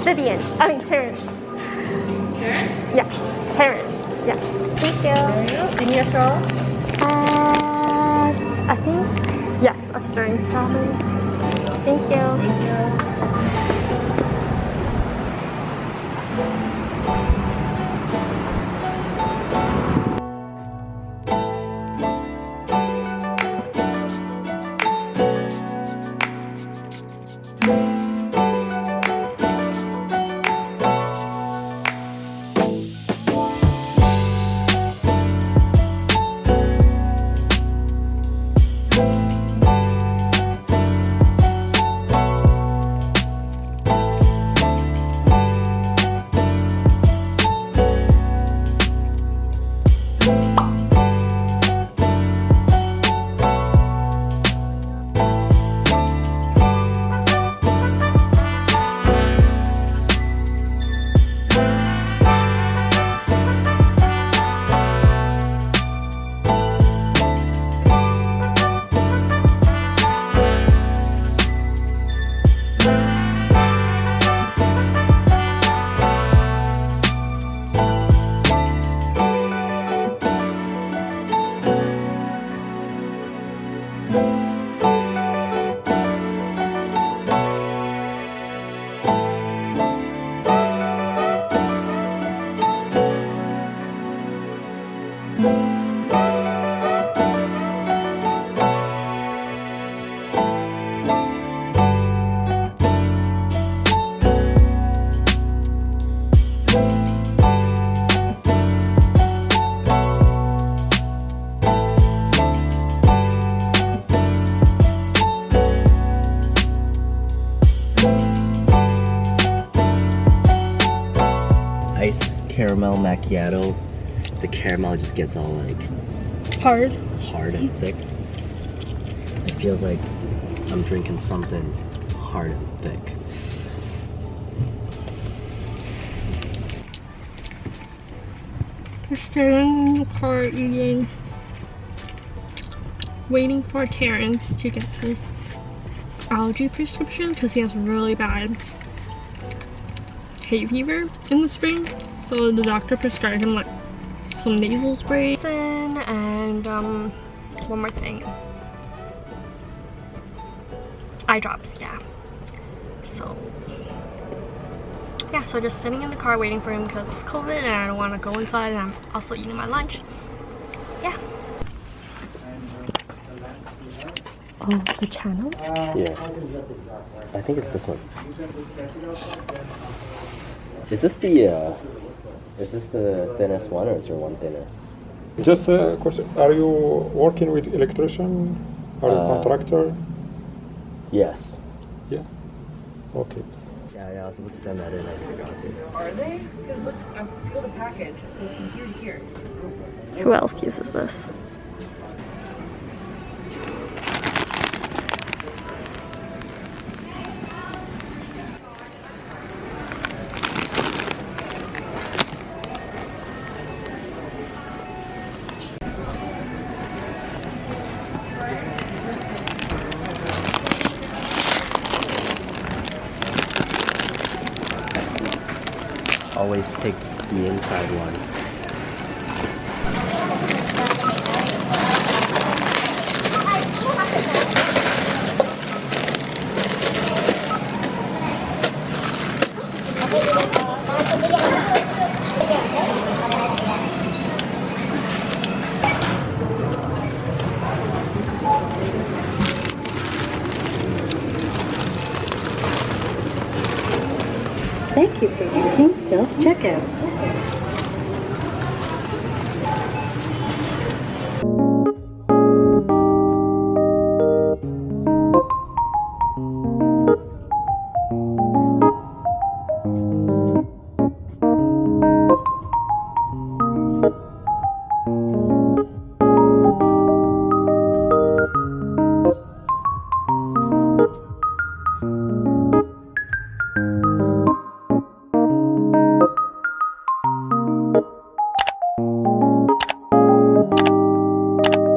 Vivian. I mean Terrence. Terrence? Yeah, Terrence. Yeah. Thank you. Any after all? I think yes, a stirring strawberry. Thank you. Caramel macchiato. The caramel just gets all like Hard. hard and thick. It feels like I'm drinking something hard and thick. We're standing in the car eating, waiting for Terrence to get his allergy prescription because he has really bad hay fever in the spring, so the doctor prescribed him like some nasal spray. And one more thing. Eye drops, yeah. So yeah, so just sitting in the car waiting for him because it's COVID and I don't want to go inside, and I'm also eating my lunch. Yeah. Oh, the channels? Yeah. I think it's this one. Is this the thinnest one, or is there one thinner? Just a question, are you working with electrician? Are you contractor? Yes. Yeah. Okay. Yeah, I was supposed to send that in, I forgot to. Are they? Because look, I pulled a package. It's from here to here. Who else uses this? Always take the inside one. Thank you for using self-checkout.